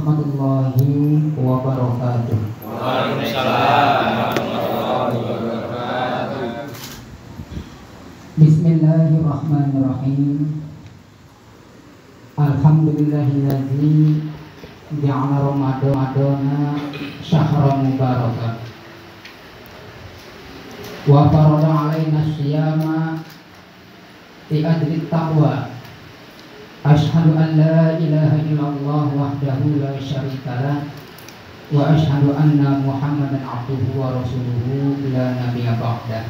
warahmatullahi wabarakatuh. Waalaikumsalam warahmatullahi wabarakatuh. Bismillahirrahmanirrahim. Alhamdulillahilladzi ja'ala Ramadana syahran mubarakan wa farada alaina siyama fi ajli taqwa. Ashhadu an la ilaha illallah wahdahu la syarikalah wa ashhadu anna Muhammadan abduhu wa rasuluhu la nabiyya ba'dah.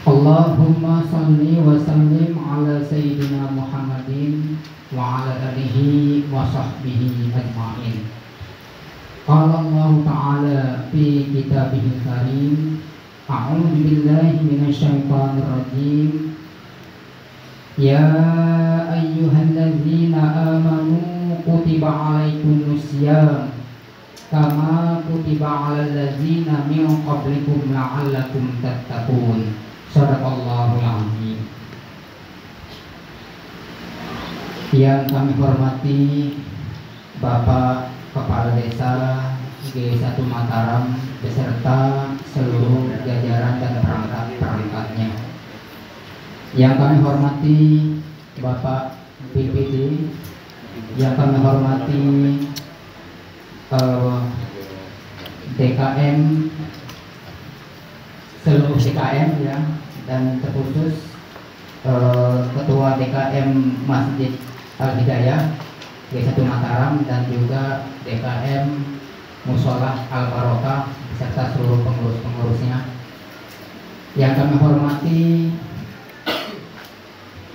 Allahumma salli wa sallim ala sayyidina Muhammadin wa ala alihi wa sahbihi ajma'in. Qala Allah ta'ala fi kitabihil karim, a'udzu billahi minasyaitonir rajim. Ya ayyuhalladzina amanu kutiba alaikumusiyam kama kutiba alal ladzina min qablikum la'allakum tattaqun. Shadaqallahul azim. Yang kami hormati Bapak Kepala Desa G1 Mataram beserta seluruh jajaran dan perangkat-perangkatnya. Yang kami hormati Bapak BPD, yang kami hormati DKM, seluruh DKM ya, dan terkhusus Ketua DKM Masjid Al-Hidayah G1 Mataram dan juga DKM Musholah Al-Barokah beserta seluruh pengurus-pengurusnya. Yang kami hormati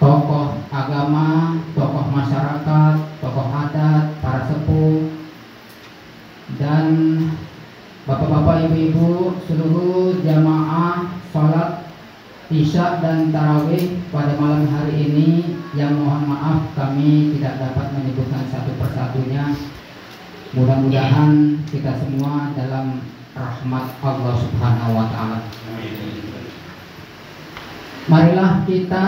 tokoh agama, tokoh masyarakat, tokoh adat, para sepuh, dan bapak-bapak, ibu-ibu, seluruh jamaah sholat isya dan tarawih pada malam hari ini, yang mohon maaf kami tidak dapat menyebutkan satu persatunya. Mudah-mudahan kita semua dalam rahmat Allah Subhanahu wa Ta'ala. Marilah kita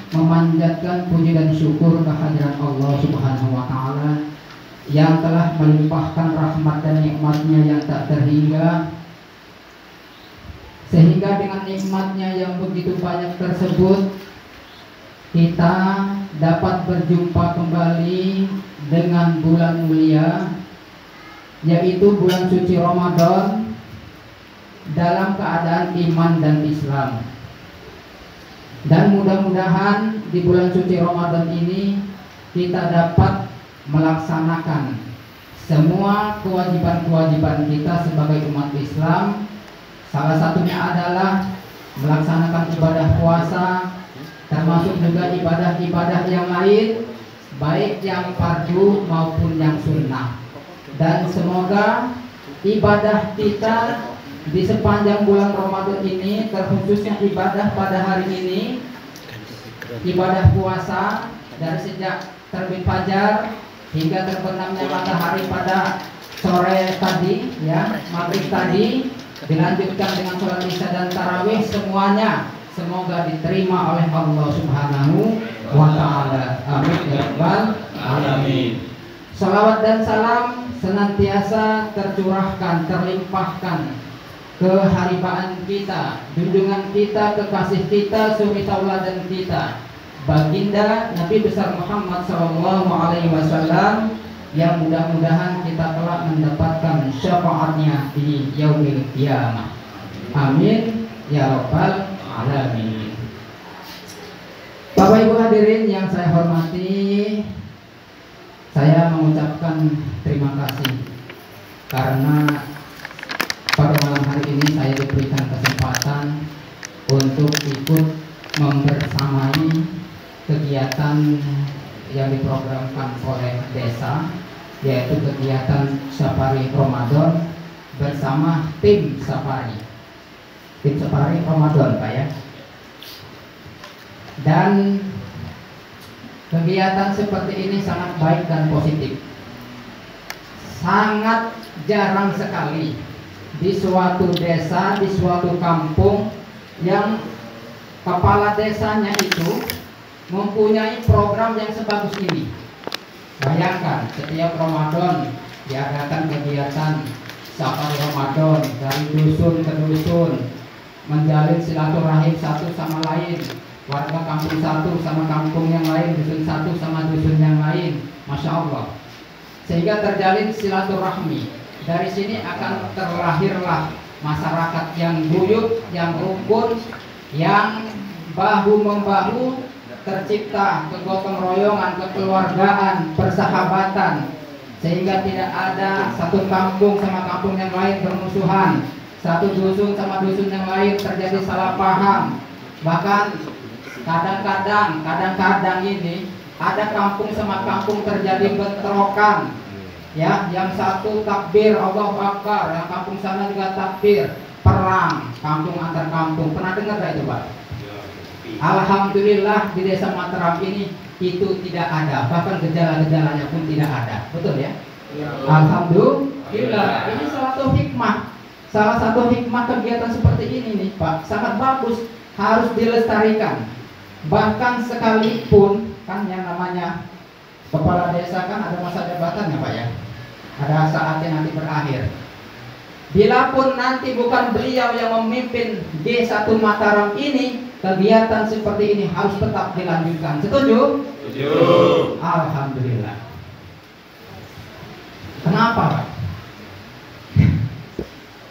memanjatkan puji dan syukur kehadiran Allah Subhanahu wa Ta'ala yang telah melimpahkan rahmat dan nikmatnya yang tak terhingga, sehingga dengan nikmatnya yang begitu banyak tersebut kita dapat berjumpa kembali dengan bulan mulia, yaitu bulan suci Ramadan, dalam keadaan iman dan Islam. Dan mudah-mudahan di bulan suci Ramadan ini kita dapat melaksanakan semua kewajiban-kewajiban kita sebagai umat Islam. Salah satunya adalah melaksanakan ibadah puasa, termasuk juga ibadah-ibadah yang lain, baik yang fardu maupun yang sunnah. Dan semoga ibadah kita di sepanjang bulan Ramadan ini, terkhususnya ibadah pada hari ini, ibadah puasa dari sejak terbit fajar hingga terbenamnya matahari pada sore tadi, ya, maghrib tadi, dilanjutkan dengan sholat isya dan tarawih, semuanya semoga diterima oleh Allah Subhanahu wa Ta'ala. Amin ya rabbal alamin. Salawat dan salam senantiasa tercurahkan, terlimpahkan ke haribaan kita, junjungan kita, kekasih kita, suri tauladan kita, baginda Nabi besar Muhammad SAW, yang mudah-mudahan kita telah mendapatkan syafaatnya di yaumil qiyamah. Amin ya rabbal alamin. Bapak Ibu hadirin yang saya hormati, saya mengucapkan terima kasih karena pada malam hari ini saya diberikan kesempatan untuk ikut membersamai kegiatan yang diprogramkan oleh desa, yaitu kegiatan Safari Ramadan bersama tim Safari Ramadan, Pak ya. Dan kegiatan seperti ini sangat baik dan positif. Sangat jarang sekali di suatu desa, di suatu kampung yang kepala desanya itu mempunyai program yang sebagus ini. Bayangkan setiap Ramadan diadakan kegiatan safar Ramadan dari dusun ke dusun, menjalin silaturahim satu sama lain, warga kampung satu sama kampung yang lain, dusun satu sama dusun yang lain, Masya Allah. Sehingga terjalin silaturahmi. Dari sini akan terlahirlah masyarakat yang guyup, yang rukun, yang bahu membahu, tercipta kegotong royongan, kekeluargaan, persahabatan, sehingga tidak ada satu kampung sama kampung yang lain bermusuhan, satu dusun sama dusun yang lain terjadi salah paham. Bahkan kadang-kadang ini ada kampung sama kampung terjadi bentrokan, ya, yang satu takbir Allahu Akbar, yang kampung sana juga takbir, perang kampung antar kampung. Pernah dengar gak itu, Pak? Alhamdulillah di desa Mataram ini itu tidak ada, bahkan gejala-gejalanya pun tidak ada, betul ya? Alhamdulillah. Ini salah satu hikmah kegiatan seperti ini nih, Pak, sangat bagus, harus dilestarikan. Bahkan sekalipun kan yang namanya kepala desa kan ada masa jabatannya, Pak ya, ada saatnya nanti berakhir. Bila pun nanti bukan beliau yang memimpin G1 Mataram ini, kegiatan seperti ini harus tetap dilanjutkan. Setuju? Setuju. Alhamdulillah. Kenapa, Pak?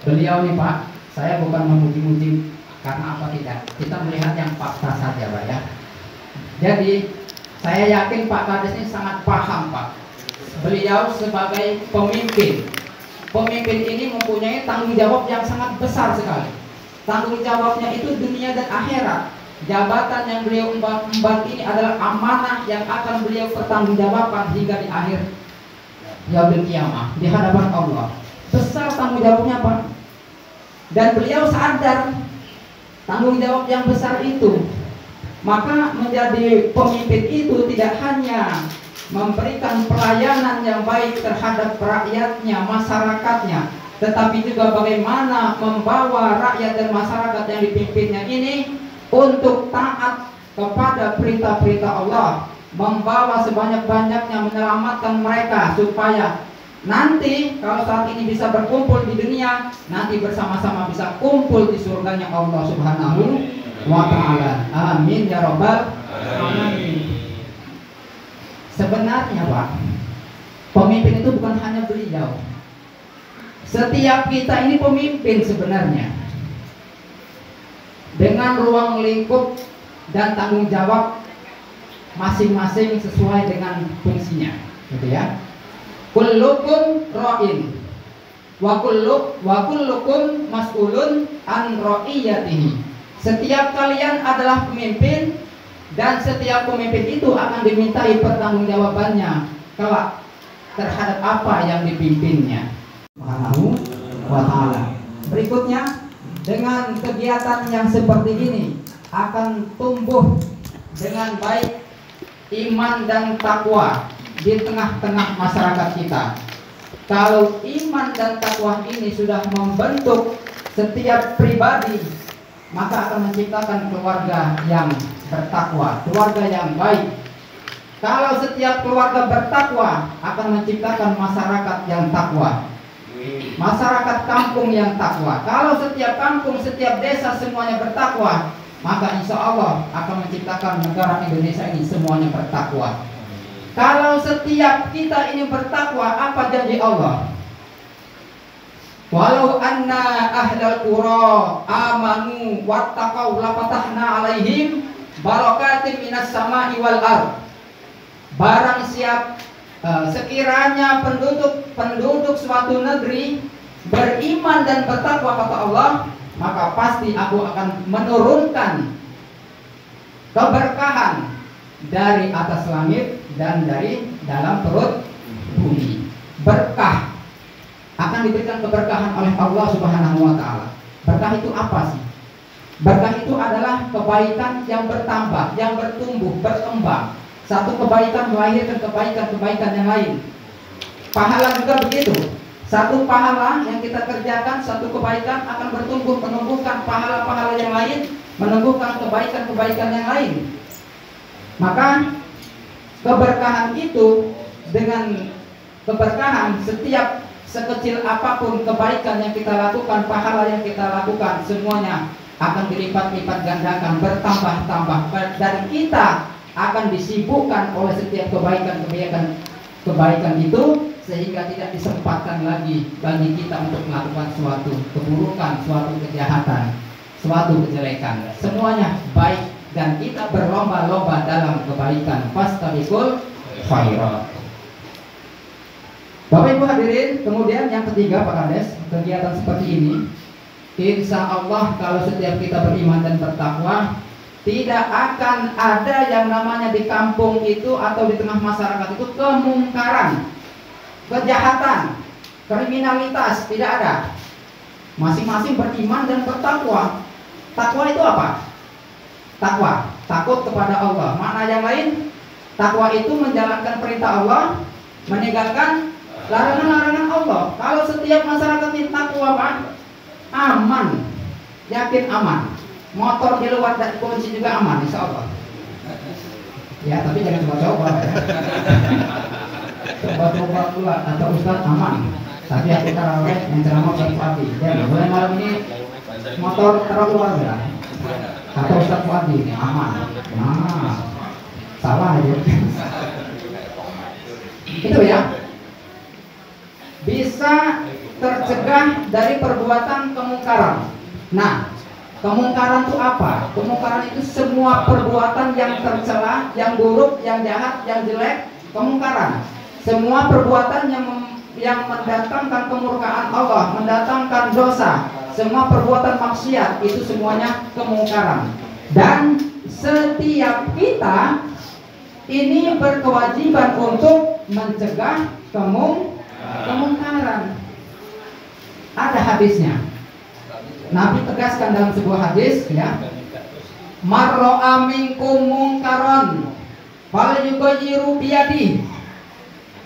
Beliau nih, Pak, saya bukan memuji-muji karena apa tidak. Kita melihat yang fakta saja, Pak ya. Jadi saya yakin Pak Kades ini sangat paham, Pak. Beliau sebagai pemimpin ini mempunyai tanggung jawab yang sangat besar sekali. Tanggung jawabnya itu dunia dan akhirat. Jabatan yang beliau emban ini adalah amanah yang akan beliau pertanggungjawabkan hingga di akhir yaumil qiyamah, di hadapan Allah. Besar tanggung jawabnya, Pak. Dan beliau sadar tanggung jawab yang besar itu. Maka menjadi pemimpin itu tidak hanya memberikan pelayanan yang baik terhadap rakyatnya, masyarakatnya, tetapi juga bagaimana membawa rakyat dan masyarakat yang dipimpinnya ini untuk taat kepada perintah-perintah Allah, membawa sebanyak-banyaknya, menyelamatkan mereka supaya nanti kalau saat ini bisa berkumpul di dunia, nanti bersama-sama bisa kumpul di surganya Allah Subhanahu wa ta'ala. Amin ya rabbal alamin. Sebenarnya, Pak, pemimpin itu bukan hanya beliau. Setiap kita ini pemimpin sebenarnya, dengan ruang lingkup dan tanggung jawab masing-masing sesuai dengan fungsinya, gitu ya. Kullukum ra'in wa kullukum mas'ulun an ra'iyatihi. Setiap kalian adalah pemimpin, dan setiap pemimpin itu akan dimintai pertanggungjawabannya kelak terhadap apa yang dipimpinnya. Subhanahu wa ta'ala. Berikutnya, dengan kegiatan yang seperti ini akan tumbuh dengan baik iman dan takwa di tengah-tengah masyarakat kita. Kalau iman dan takwa ini sudah membentuk setiap pribadi, maka akan menciptakan keluarga yang bertakwa, keluarga yang baik. Kalau setiap keluarga bertakwa, akan menciptakan masyarakat yang takwa, masyarakat kampung yang takwa. Kalau setiap kampung, setiap desa semuanya bertakwa, maka insya Allah akan menciptakan negara Indonesia ini semuanya bertakwa. Kalau setiap kita ini bertakwa, apa janji Allah? Walau anna ahlal qura amanu wattaqau lafatahna alaihim barakatim minas sama'i wal ard. Barang sekiranya penduduk suatu negeri beriman dan bertakwa kata Allah, maka pasti aku akan menurunkan keberkahan dari atas langit dan dari dalam perut bumi. Berkah akan diberikan keberkahan oleh Allah Subhanahu wa ta'ala. Berkah itu apa sih? Berkah itu adalah kebaikan yang bertambah, yang bertumbuh, berkembang. Satu kebaikan melahirkan kebaikan-kebaikan yang lain. Pahala juga begitu. Satu pahala yang kita kerjakan, satu kebaikan akan bertumbuh, menumbuhkan pahala-pahala yang lain, menumbuhkan kebaikan-kebaikan yang lain. Maka keberkahan itu dengan keberkahan. Setiap sekecil apapun kebaikan yang kita lakukan, pahala yang kita lakukan, semuanya akan dilipat-lipat gandakan, bertambah-tambah, dan kita akan disibukkan oleh setiap kebaikan itu, sehingga tidak disempatkan lagi bagi kita untuk melakukan suatu keburukan, suatu kejahatan, suatu kejelekan. Semuanya baik dan kita berlomba-lomba dalam kebaikan. Fastabiqul khairat. Bapak Ibu hadirin, kemudian yang ketiga Pak Kades, kegiatan seperti ini, insya Allah kalau setiap kita beriman dan bertakwa, tidak akan ada yang namanya di kampung itu atau di tengah masyarakat itu kemungkaran, kejahatan, kriminalitas, tidak ada. Masing-masing beriman dan bertakwa. Takwa itu apa? Takwa, takut kepada Allah. Makna yang lain, takwa itu menjalankan perintah Allah, meninggalkan larangan-larangan Allah. Kalau setiap masyarakat ini takwa, Pak, aman, yakin aman. Motor di luar dan kunci juga aman, insya Allah. Ya, tapi jangan coba-coba. Ya. Coba-coba keluar atau Ustaz aman. Tapi aku tarawih yang ceramah Ustaz Fuadi. Ya, boleh malam ini motor taruh keluar ya. Atau Ustaz Fuadi ini aman. Nah, salah aja. Itu ya. Bisa tercegah dari perbuatan kemungkaran. Nah, kemungkaran itu apa? Kemungkaran itu semua perbuatan yang tercela, yang buruk, yang jahat, yang jelek, kemungkaran. Semua perbuatan yang mendatangkan kemurkaan Allah, mendatangkan dosa, semua perbuatan maksiat, itu semuanya kemungkaran. Dan setiap kita ini berkewajiban untuk mencegah kemungkaran. Ada hadisnya. Nabi tegaskan dalam sebuah hadis, ya, marro'a minkum mungkaron falyughayyiru biyadihi.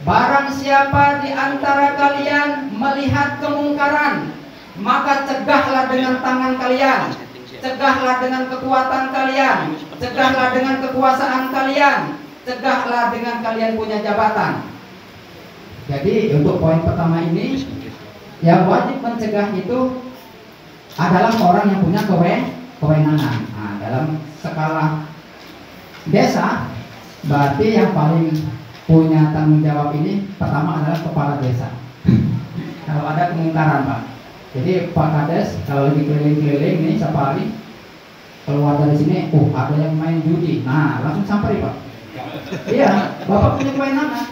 Barang siapa di antara kalian melihat kemungkaran, maka cegahlah dengan tangan kalian, cegahlah dengan kekuatan kalian, cegahlah dengan kekuasaan kalian, cegahlah dengan kalian punya jabatan. Jadi untuk poin pertama ini, yang wajib mencegah itu adalah orang yang punya kewenangan. Nah, dalam skala desa, berarti yang paling punya tanggung jawab ini pertama adalah kepala desa. Kalau ada kemungkaran, Pak. Jadi Pak Kades kalau lagi keliling-keliling nih safari, keluar dari sini, ada yang main judi. Nah, langsung sampai, Pak. Iya, Bapak punya kewenangan.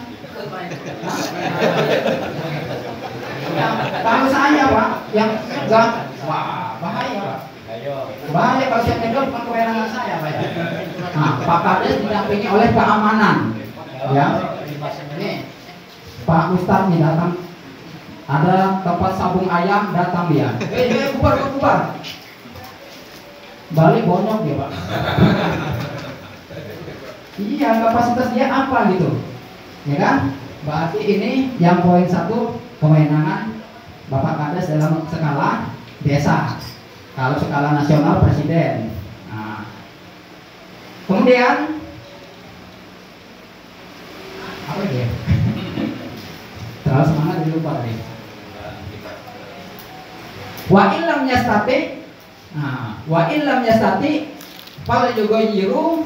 Kalau saya, Pak, yang enggak, wah, bahaya, Pak. Bahaya kalau saya nyegel bukan kewenangan saya, Pak. Nah, Pak Kades didampingi oleh keamanan. Ya, ini Pak Ustadz nih datang, ada tempat sabung ayam, datang dia. Bubar. Balik bonyok dia, Pak. Iya, kapasitas dia apa gitu, ya kan? Berarti ini yang poin satu, kewenangan Bapak Kades dalam skala desa. Kalau skala nasional presiden. Nah, kemudian apa dia? Terlalu semangat jadi lupa tadi. Wa illam yastati, nah, wa illam yastati fal yughayyiru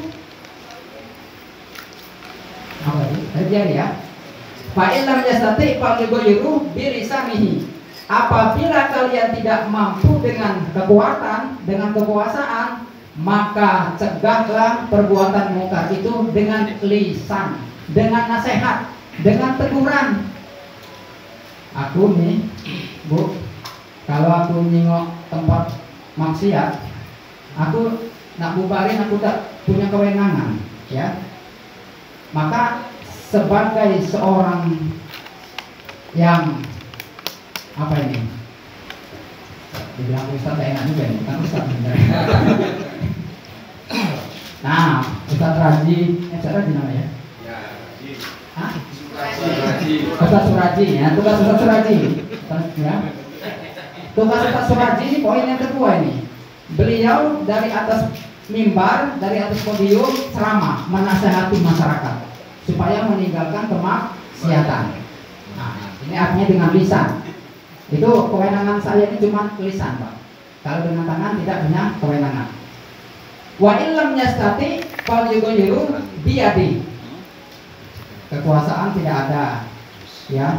apa ini? Terjadi ya. Fa illam yastati fal yughayyiru bi lisanihi. Apabila kalian tidak mampu dengan kekuatan, dengan kekuasaan, maka cegahlah perbuatan mungkar itu dengan lisan, dengan nasihat, dengan teguran. Aku nih, Bu, kalau aku nengok tempat maksiat, aku nak bubarin, aku tak punya kewenangan, ya. Maka sebagai seorang yang apa ini? Dibilang Ustaz enak juga nih, bukan Ustaz sebenarnya. Nah, Ustaz Raji, Ustaz Raji namanya? Hah? Ustaz Suraji, ya, tugas Ustaz Suraji, ya. Tugas Ustaz Suraji ini poin yang kedua ini. Beliau dari atas mimbar, dari atas podium ceramah, menasehati masyarakat supaya meninggalkan kemaksiatan. kemaksiatan. Nah, ini artinya dengan lisan. Itu kewenangan saya ini cuma lisan, Pak. Kalau dengan tangan tidak punya kewenangan. Wa illam yastati fal yughayyiru biyadi. Kekuasaan tidak ada, ya.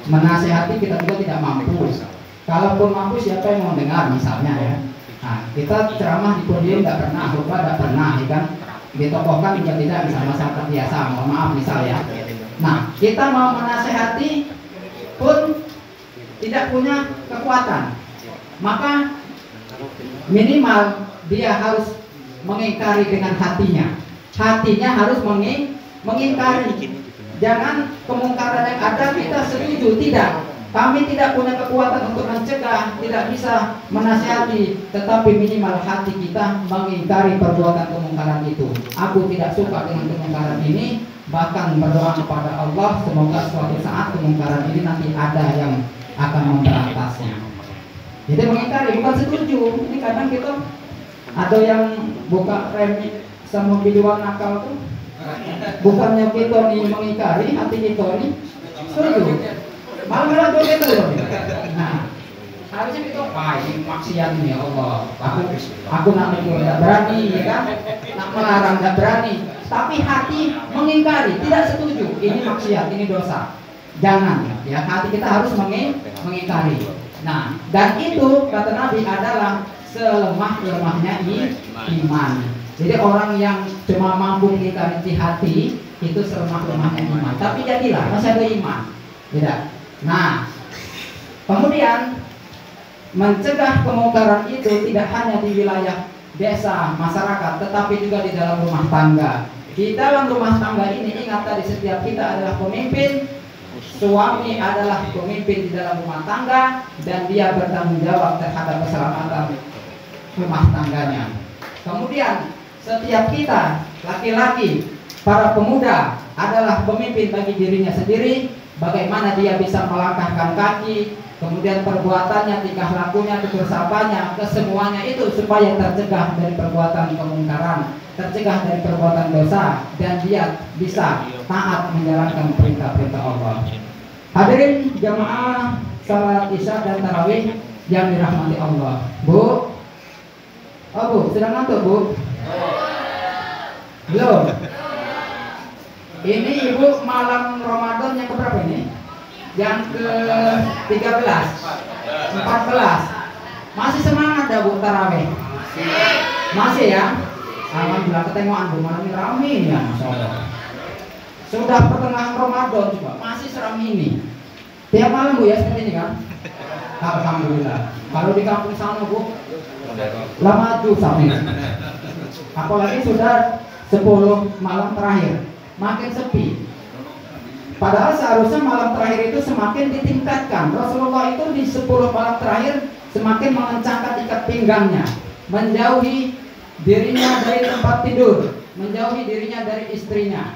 Menasehati kita juga tidak mampu. Kalaupun mampu, siapa yang mau dengar misalnya, ya. Nah, kita ceramah di podium tidak pernah, khutbah tidak pernah, ya kan? Ditokohkan juga tidak, bisa masyarakat biasa, mohon maaf misalnya. Nah, kita mau menasehati pun tidak punya kekuatan, maka minimal dia harus mengingkari dengan hatinya. Hatinya harus mengingkari. Jangan kemungkaran yang ada kita setuju, tidak. Kami tidak punya kekuatan untuk mencegah, tidak bisa menasihati, tetapi minimal hati kita mengingkari perbuatan kemungkaran itu. Aku tidak suka dengan kemungkaran ini, bahkan berdoa kepada Allah semoga suatu saat kemungkaran ini nanti ada yang akan memberantasnya. Jadi mengingkari, bukan setuju. Ini kadang kita ada yang buka rem sama biduan nakal tuh, bukannya kita nih mengingkari, hati kita nih setuju. Malah joget tuh. Nah, harusnya kita ini maksiat nih, ya Allah. Aku nak negur tidak berani, ya kan? Nak melarang tidak berani. Tapi hati mengingkari, tidak setuju. Ini maksiat, ini dosa. Jangan, ya. Hati kita harus mengingkari. Nah, dan itu kata Nabi adalah selemah-lemahnya iman. Jadi orang yang cuma mampu mengingkari di hati itu selemah-lemahnya iman. Tapi jadilah masih ada iman, tidak. Nah, kemudian mencegah kemungkaran itu tidak hanya di wilayah desa, masyarakat, tetapi juga di dalam rumah tangga. Di dalam rumah tangga ini ingat tadi setiap kita adalah pemimpin. Suami adalah pemimpin di dalam rumah tangga dan dia bertanggung jawab terhadap keselamatan rumah tangganya. Kemudian setiap kita laki-laki, para pemuda adalah pemimpin bagi dirinya sendiri. Bagaimana dia bisa melangkahkan kaki, kemudian perbuatannya, tingkah lakunya, tutur sapanya, kesemuanya itu supaya tercegah dari perbuatan kemungkaran, tercegah dari perbuatan dosa, dan dia bisa taat menjalankan perintah-perintah Allah. Hadirin jamaah salat isya dan tarawih yang dirahmati Allah. Bu, oh Bu, sudah ngantuk Bu? Belum? Ini Ibu malam Ramadan yang keberapa ini? Yang ke-13, 14. Masih semangat ya Bu tarawih? Masih ya? Alhamdulillah, ketengokan Bu malam ini rame ya, Masya Allah. Sudah pertengahan Ramadan juga masih seram ini. Tiap malam Bu ya seperti ini kan? Alhamdulillah. Kalau di kampung sana Bu, lama tuh sampai. Apalagi sudah 10 malam terakhir, makin sepi. Padahal seharusnya malam terakhir itu semakin ditingkatkan. Rasulullah itu di 10 malam terakhir semakin mengencangkan ikat pinggangnya, menjauhi dirinya dari tempat tidur, menjauhi dirinya dari istrinya,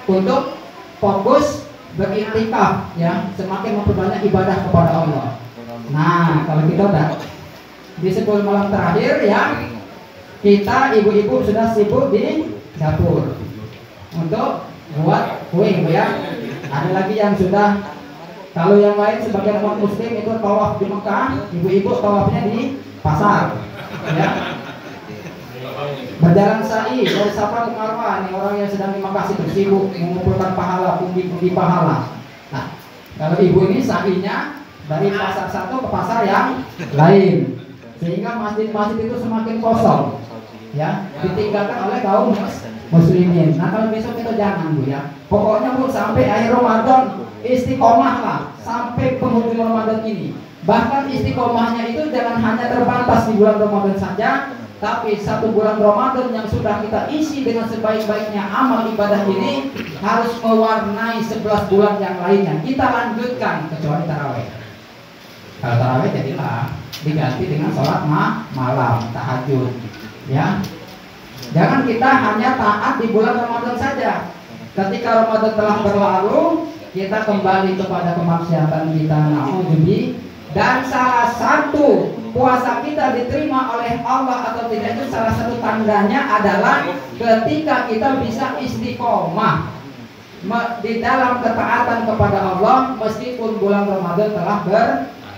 untuk fokus beriktikaf, ya, semakin memperbanyak ibadah kepada Allah. Nah, kalau kita udah di 10 malam terakhir, ya, kita ibu-ibu sudah sibuk di dapur untuk buat kue, ya. Ada lagi yang sudah, kalau yang lain sebagian umat muslim itu tawaf di Mekah, ibu-ibu tawafnya di pasar, ya. Berjalan sa'i dari Safa ke Marwah, ini orang yang sedang di Mekah itu sibuk mengumpulkan pahala, pundi-pundi pahala. Nah, kalau ibu ini sa'inya dari pasar satu ke pasar yang lain, sehingga masjid-masjid itu semakin kosong, ya, ditinggalkan oleh kaum muslimin. Nah, kalau besok kita jangan Bu, ya. Pokoknya Bu, sampai akhir Ramadan istiqomah lah, sampai penghujung Ramadan ini. Bahkan istiqomahnya itu jangan hanya terbatas di bulan Ramadan saja, tapi 1 bulan Ramadan yang sudah kita isi dengan sebaik-baiknya amal ibadah ini harus mewarnai 11 bulan yang lainnya. Kita lanjutkan kecuali tarawih. Kalau tarawih jadilah diganti dengan sholat malam, tahajud, ya. Jangan kita hanya taat di bulan Ramadan saja. Ketika Ramadan telah berlalu, kita kembali kepada kemaksiatan kita, na'udzubillah. Dan salah satu puasa kita diterima oleh Allah atau tidak itu salah satu tandanya adalah ketika kita bisa istiqomah. di dalam ketaatan kepada Allah meskipun bulan Ramadan telah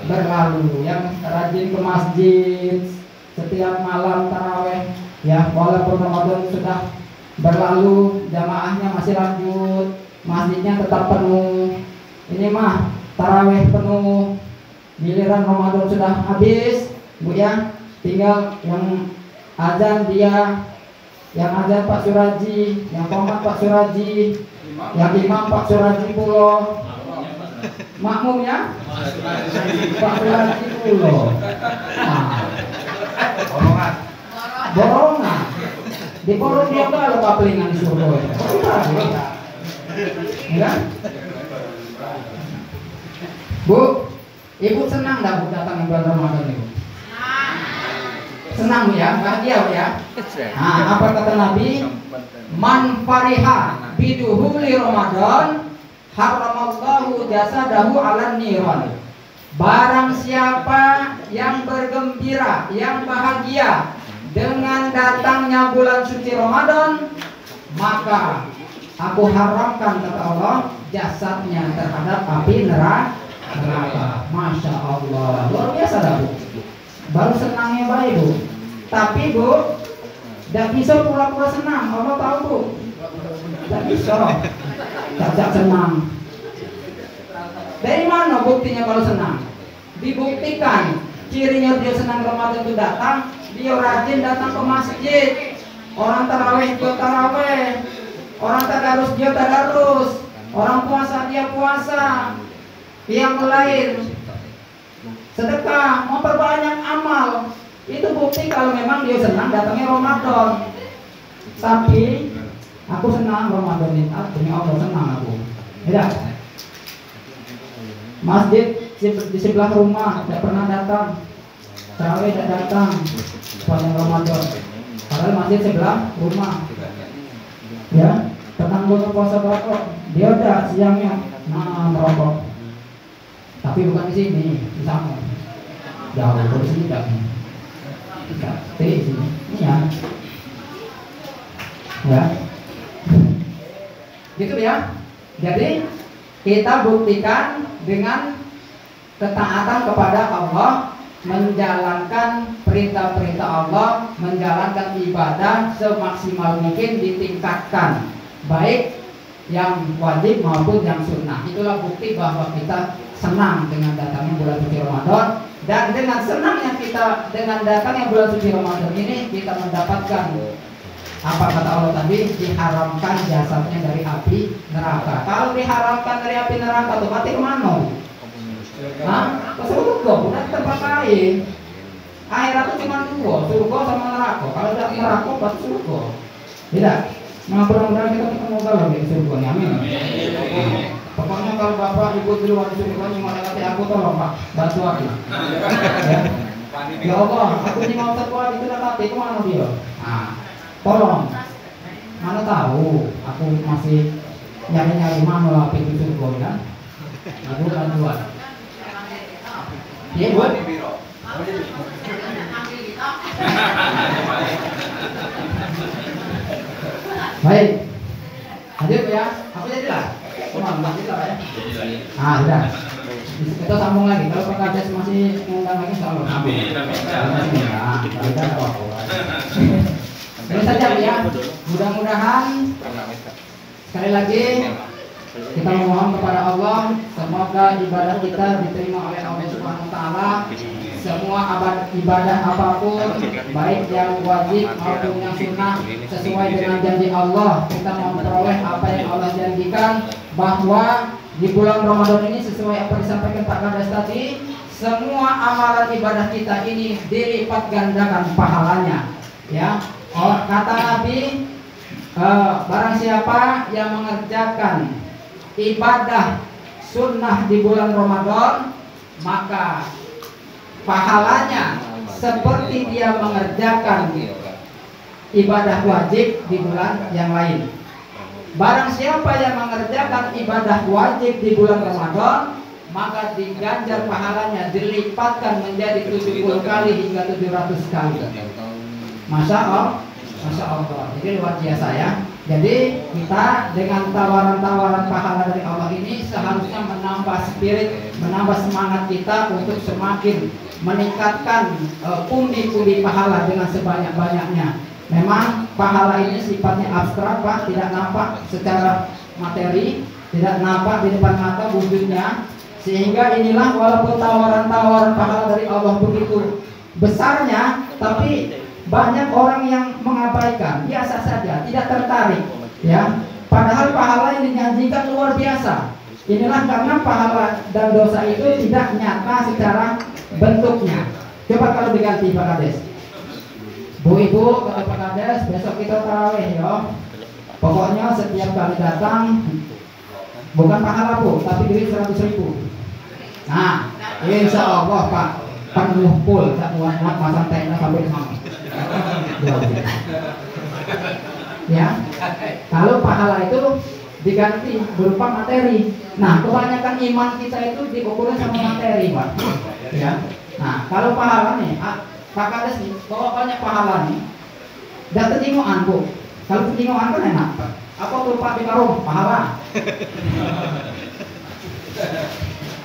berlalu. Yang rajin ke masjid setiap malam taraweh, ya walaupun Ramadan sudah berlalu, jamaahnya masih lanjut, masjidnya tetap penuh. Ini mah taraweh penuh, giliran Ramadan sudah habis, Bu ya, tinggal yang azan dia, yang azan Pak Suraji, yang komat Pak Suraji, yang imam Pak Suraji pulo, makmumnya Pak Suraji pulo. Nah, borongan. Di porong dia kalau kaplingan di surga. Ya. Bu, Ibu senang dah Bu datang bulan Ramadan Ibu? Senang ya, bahagia ya. Nah, apa kata Nabi? Man fariha biduhuli Ramadan haramallahu jasadahu 'alan niran. Barang siapa yang bergembira, yang bahagia dengan datangnya bulan suci Ramadan, maka aku haramkan kata Allah jasadnya terhadap api neraka. Masya Allah, luar biasa dah Bu. Baru senangnya baik Bu, tapi Bu tidak bisa pura-pura senang. Allah tahu Bu, tidak bisa tidak senang. Dari mana buktinya kalau senang? Dibuktikan cirinya dia senang Ramadan itu datang, dia rajin datang ke masjid. Orang taraweh dia taraweh, orang tadarus dia tadarus, orang puasa dia puasa, yang lain sedekah, memperbanyak amal. Itu bukti kalau memang dia senang datangnya Ramadan. Tapi aku senang Ramadan ini, demi Allah senang aku. Tidak. Masjid di sebelah rumah tidak pernah datang, tarawih tidak datang sepanjang Ramadan. Padahal masjid sebelah rumah. Ya, tenang buka puasa berapa? Dia udah siangnya merokok. Tapi bukan di sini, di sana. Jauh dari sini tidak. Di sini. Ini ya. Ya. Gitu ya. Jadi kita buktikan dengan ketaatan kepada Allah, menjalankan perintah-perintah Allah, menjalankan ibadah semaksimal mungkin ditingkatkan, baik yang wajib maupun yang sunnah. Itulah bukti bahwa kita senang dengan datangnya bulan suci Ramadan, dan dengan senangnya kita dengan datangnya bulan suci Ramadan ini kita mendapatkan apa kata Allah tadi, diharamkan jasadnya dari api neraka. Kalau diharamkan dari api neraka tuh mati kemana? Hah? Ke surga, bukan tempat lain. Akhirat itu cuma dua, surga sama neraka. Kalau tidak neraka, pasti surga. Tidak. Nah, mudah-mudahan kita ketemu kalau di surga. Amin. Pokoknya kalau bapak ibu di luar surga mau dekati aku, tolong Pak, bantu aku. Ya. Ya Allah, aku ini mau terkuat itu dekati, kemana dia? Nah, tolong. Mana tahu, aku masih nyari-nyari mana lah pintu surga ya. Aku bantuan. Iya buat. Baik, lanjut ya. Aku jadilah. Jadilah ya. Ah sudah. Kita sambung lagi. Kalau Pak Kades masih mengundang lagi, sambung. Amin. Ini saja ya. Mudah-mudahan sekali lagi kita memohon kepada Allah, semoga ibadah kita diterima oleh Allah Subhanahu wa taala. Semua ibadah apapun, baik yang wajib maupun yang sunnah, sesuai dengan janji Allah, kita memperoleh apa yang Allah janjikan, bahwa di bulan Ramadan ini sesuai apa disampaikan Pak Kades tadi, semua amalan ibadah kita ini dilipat gandakan pahalanya. Ya, kata Nabi, barang siapa yang mengerjakan ibadah sunnah di bulan Ramadan, maka pahalanya seperti dia mengerjakan ibadah wajib di bulan yang lain. Barang siapa yang mengerjakan ibadah wajib di bulan Ramadan, maka diganjar pahalanya, dilipatkan menjadi 70 kali hingga 700 kali. Masya Allah. Masya Allah, jadi luar biasa ya. Jadi kita dengan tawaran-tawaran pahala dari Allah ini seharusnya menambah spirit, menambah semangat kita untuk semakin meningkatkan pundi-pundi pahala dengan sebanyak-banyaknya. Memang pahala ini sifatnya abstrak Pak, tidak nampak secara materi, tidak nampak di depan mata wujudnya. Sehingga inilah walaupun tawaran-tawaran pahala dari Allah begitu besarnya, tapi banyak orang yang mengabaikan, biasa saja, tidak tertarik, ya. Padahal pahala yang dijanjikan luar biasa. Inilah karena pahala dan dosa itu tidak nyata secara bentuknya. Coba kalau diganti Pak Kades. Bu Ibu, kata Pak Kades, besok kita tarawih ya. Pokoknya setiap kali datang bukan pahala Bu, tapi duit 100.000. Nah, insya Allah Pak, penuh full, tak muat pasang tenda sampai sana. Ya, kalau pahala itu diganti berupa materi. Nah, kebanyakan iman kita itu diukurnya sama materi, Pak. Ya. Nah, kalau pahala nih, Pak Kades nih, bawa banyak pahala nih. Dan ketingoan Bu. Kalau ketingoan kan enak. Apa tuh Pak di karung? Pahala.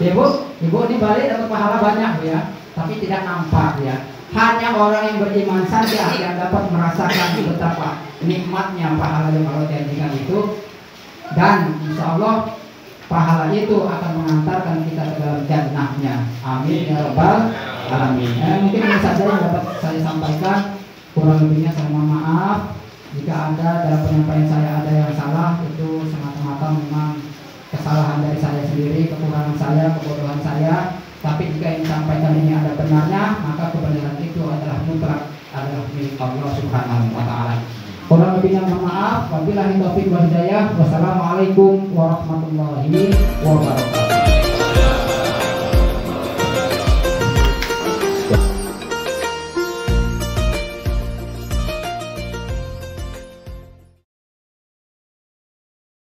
Ibu ini balik dapat pahala banyak ya, tapi tidak nampak ya. Hanya orang yang beriman saja yang dapat merasakan betapa nikmatnya pahala yang Allah janjikan itu. Dan insya Allah pahala itu akan mengantarkan kita ke dalam jannahnya. Amin ya rabbal alamin. Mungkin ini saja yang dapat saya sampaikan. Kurang lebihnya saya mohon maaf. Jika ada dalam penyampaian saya ada yang salah, itu semata-mata memang kesalahan dari saya sendiri, kekurangan saya, kebodohan saya. Tapi jika yang disampaikan ini ada benarnya, maka kebenaran itu adalah mutlak, adalah milik Allah Subhanahu wa Ta'ala. Kurang lebihnya mohon maaf. Wabillahi taufiq wal hidayah. Wassalamualaikum warahmatullahi wabarakatuh.